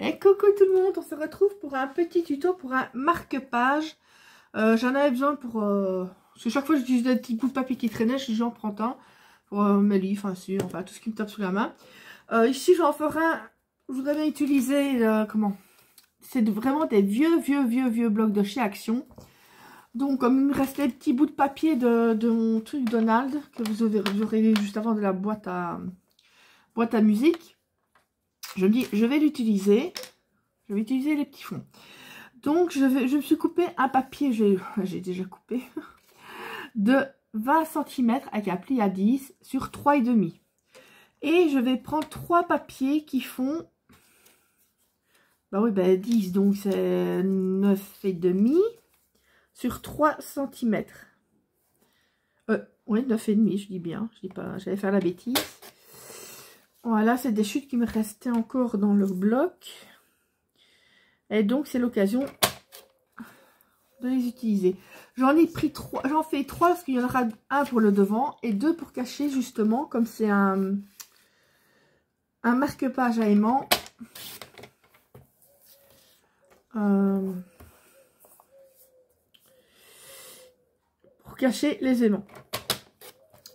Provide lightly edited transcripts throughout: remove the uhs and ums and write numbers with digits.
Et coucou tout le monde, on se retrouve pour un petit tuto pour un marque-page. J'en avais besoin pour... parce que chaque fois j'utilise des petits bouts de papier qui traînaient, j'en prends un pour mes livres, enfin tout ce qui me tape sous la main. Ici j'en ferai un, je voudrais bien utiliser, comment? C'est vraiment des vieux blocs de chez Action. Donc comme il me reste les petits bouts de papier de mon truc Donald, que vous aurez juste avant de la boîte à musique. Je me dis, je vais l'utiliser. Je vais utiliser les petits fonds. Donc, je me suis coupé un papier, j'ai déjà coupé, de 20 cm avec un pli à 10 sur 3,5. Et je vais prendre 3 papiers qui font, bah oui, 10, donc c'est 9,5 sur 3 cm. Oui, 9,5, je dis bien, je dis pas, j'allais faire la bêtise. Voilà, c'est des chutes qui me restaient encore dans le bloc. Et donc, c'est l'occasion de les utiliser. J'en ai pris 3, j'en fais 3 parce qu'il y en aura un pour le devant et 2 pour cacher justement, comme c'est un marque-page à aimant. Pour cacher les aimants.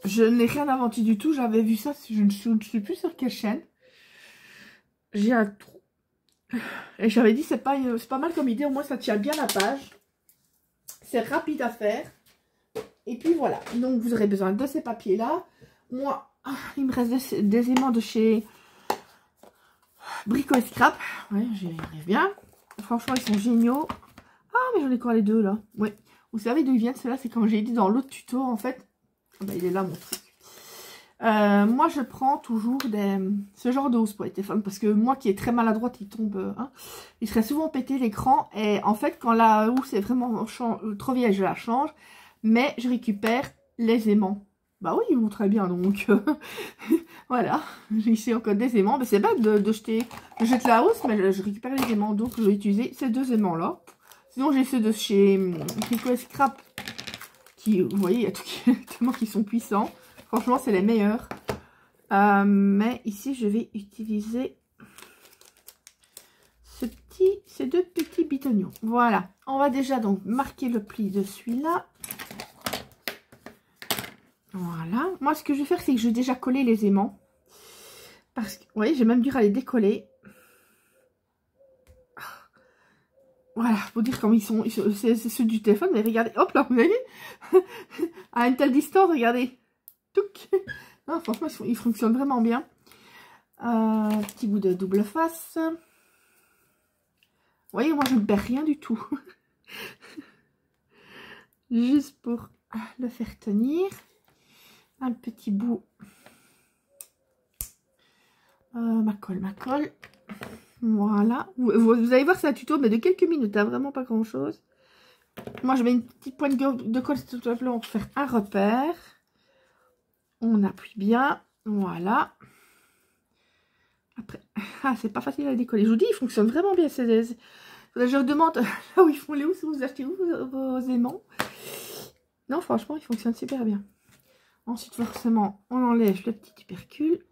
Je n'ai rien inventé du tout, j'avais vu ça, je ne suis plus sur quelle chaîne. J'ai un trou. Et j'avais dit, c'est pas mal comme idée, au moins ça tient bien la page. C'est rapide à faire. Et puis voilà, donc vous aurez besoin de ces papiers-là. Moi, il me reste des aimants de chez Brico et Scrap. Ouais, j'y arrive bien. Franchement, ils sont géniaux. Ah, mais j'en ai quoi les deux là? Oui. Vous savez d'où ils viennent? Ceux-là, c'est comme j'ai dit dans l'autre tuto, en fait. Ah, il est là, mon truc. Moi, je prends toujours ce genre de housse pour les téléphones. Parce que moi, qui est très maladroite, il tombe. Il serait souvent pété l'écran. Et en fait, quand la housse est vraiment trop vieille, je la change. Mais je récupère les aimants. Bah oui, ils vont très bien. Donc, voilà. J'ai ici encore des aimants. Mais c'est bête de jeter. Je jette la housse, mais je récupère les aimants. Donc, je vais utiliser ces deux aimants-là. Sinon, j'ai ceux de chez Brico et Scrap. Qui, vous voyez, il y a tellement qui sont puissants. Franchement, c'est les meilleurs. Mais ici, je vais utiliser ces deux petits bitognons. Voilà. On va déjà donc marquer le pli de celui-là. Voilà. Moi, ce que je vais faire, c'est que je vais déjà coller les aimants. Parce que, vous voyez, j'ai même dû aller décoller. Voilà, pour dire comment ils sont. C'est ceux du téléphone, mais regardez. Hop là, vous avez vu? À une telle distance, regardez. Touc. Non, franchement, ils fonctionnent vraiment bien. Petit bout de double face. Vous voyez, moi, je ne perds rien du tout. Juste pour le faire tenir. Un petit bout. Ma colle. Voilà. Vous allez voir, c'est un tuto, mais de quelques minutes, hein, vraiment pas grand-chose. Moi, je mets une petite pointe de colle, tout simplement, pour faire un repère. On appuie bien. Voilà. Après, c'est pas facile à décoller. Je vous dis, il fonctionne vraiment bien. Je vous demande là où ils font les housses, vous achetez où vos aimants? Non, franchement, ils fonctionnent super bien. Ensuite, forcément, on enlève le petit tubercule.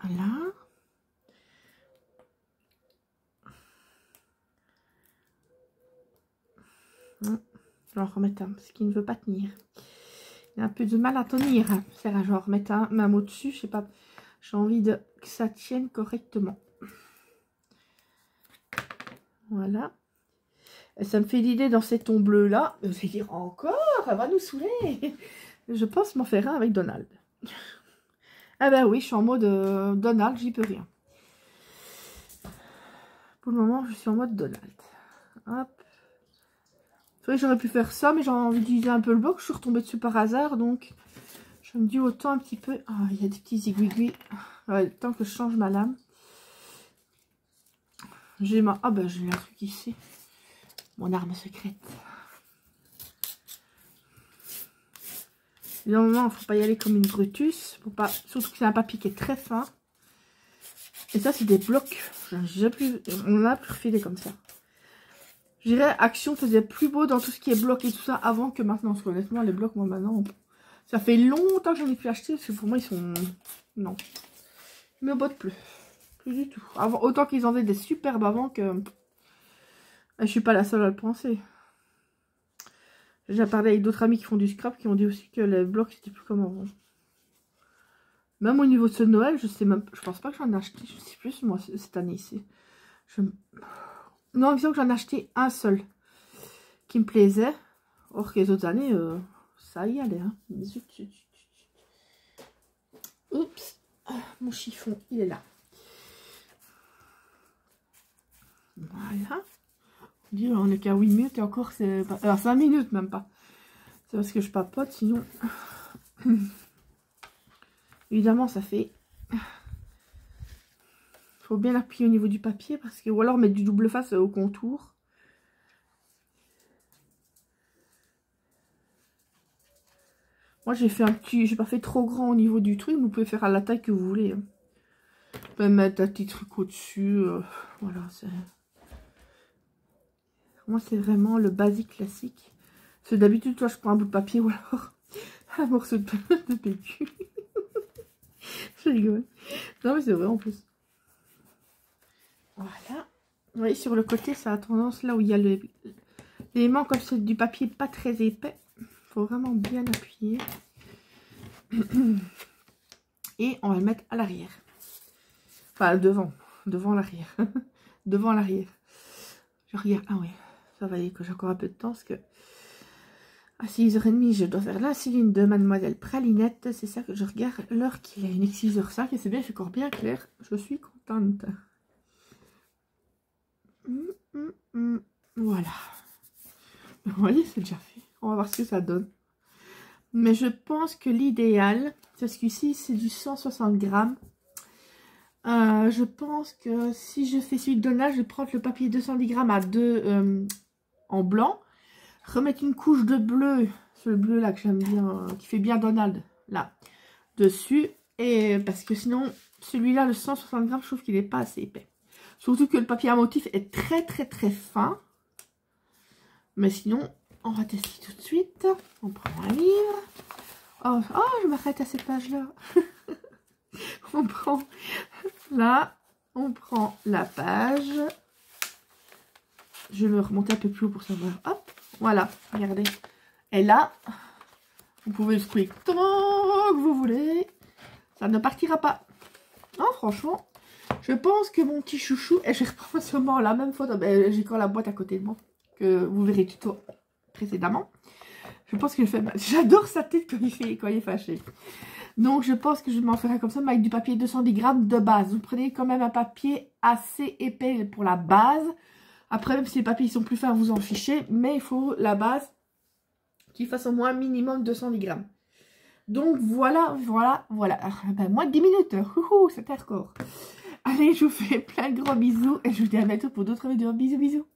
Voilà. Je vais en remettre un parce qu'il ne veut pas tenir. Il a un peu de mal à tenir. C'est là, je vais en remettre un même au-dessus. Je sais pas. J'ai envie que ça tienne correctement. Voilà. Et ça me fait l'idée dans ces tons bleus là. Je vais dire encore, elle va nous saouler. Je pense m'en faire un avec Donald. Ah ben oui, je suis en mode Donald, j'y peux rien. Pour le moment, je suis en mode Donald. Hop. C'est vrai que j'aurais pu faire ça, mais j'ai envie d'utiliser un peu le bloc. Je suis retombée dessus par hasard, donc je me dis autant un petit peu. Ah, il y a des petits aiguilles. Ouais, tant que je change ma lame. J'ai ma. Ah ben j'ai un truc ici. Mon arme secrète. Normalement, il ne faut pas y aller comme une Brutus. Faut pas... Surtout que c'est un papier qui est très fin. Et ça, c'est des blocs. On a plus refilé comme ça. Je dirais, Action faisait plus beau dans tout ce qui est bloc et tout ça avant que maintenant. Parce qu'honnêtement, les blocs, moi, maintenant, ça fait longtemps que j'en ai plus acheté. Parce que pour moi, ils sont... Non. Ils me bottent plus. Plus du tout. Avant, autant qu'ils en faisaient des superbes avant que... Je suis pas la seule à le penser. J'ai déjà parlé avec d'autres amis qui font du scrap qui ont dit aussi que les blocs c'était plus comme avant. Même au niveau de ce Noël, je sais même, je pense pas que j'en ai acheté, je sais plus moi cette année ici. Non, il me semble que j'en ai acheté un seul qui me plaisait. Or que les autres années, ça y allait. Hein. Oups, mon chiffon, il est là. Voilà. On est qu'à 8 minutes et encore c'est... Alors 5 minutes même pas. C'est parce que je papote, sinon... Évidemment ça fait... Faut bien appuyer au niveau du papier parce que... Ou alors mettre du double face au contour. Moi j'ai fait un petit... J'ai pas fait trop grand au niveau du truc. Vous pouvez faire à la taille que vous voulez. Hein. Vous pouvez mettre un petit truc au-dessus. Voilà, c'est... Moi, c'est vraiment le basique classique. Parce que d'habitude, toi, je prends un bout de papier ou alors un morceau de PQ. Je rigole. Non, mais c'est vrai en plus. Voilà. Vous voyez, sur le côté, ça a tendance, là où il y a l'élément, comme c'est du papier pas très épais, il faut vraiment bien appuyer. Et on va le mettre à l'arrière. Enfin, devant. Devant l'arrière. Devant l'arrière. Je regarde. Ah oui. Ça va dire que j'ai encore un peu de temps parce que à 6h30 je dois faire l'insuline de Mademoiselle Pralinette. C'est ça que je regarde l'heure qu'il est. Il est 6h05 et c'est bien, c'est encore bien clair. Je suis contente. Voilà. Vous voyez, c'est déjà fait. On va voir ce que ça donne. Mais je pense que l'idéal, parce qu'ici c'est du 160 grammes. Je pense que si je fais celui de Donald, je vais prendre le papier 210 grammes à 2 en blanc, remettre une couche de bleu, ce bleu là que j'aime bien, qui fait bien Donald, là, dessus, et parce que sinon, celui-là, le 160 grammes, je trouve qu'il n'est pas assez épais. Surtout que le papier à motif est très fin, mais sinon, on va tester tout de suite. On prend un livre. Oh, je m'arrête à cette page-là. On prend là, on prend la page. Je vais me remonter un peu plus haut pour savoir. Hop, voilà, regardez. Et là, vous pouvez le secouer tant que vous voulez. Ça ne partira pas. Non, franchement, je pense que mon petit chouchou, et je reprends sûrement la même photo. Ben, j'ai encore la boîte à côté de moi, que vous verrez tuto précédemment. Je pense qu'il fait mal. J'adore sa tête quand il est fâché. Donc, je pense que je m'en ferai comme ça, mais avec du papier 210 grammes de base. Vous prenez quand même un papier assez épais pour la base. Après, même si les papiers sont plus fins, vous en fichez. Mais il faut la base qui fasse au moins minimum 210 grammes. Donc, voilà. Ben, moins de 10 minutes. C'était record. Allez, je vous fais plein de gros bisous. Et je vous dis à bientôt pour d'autres vidéos. Bisous.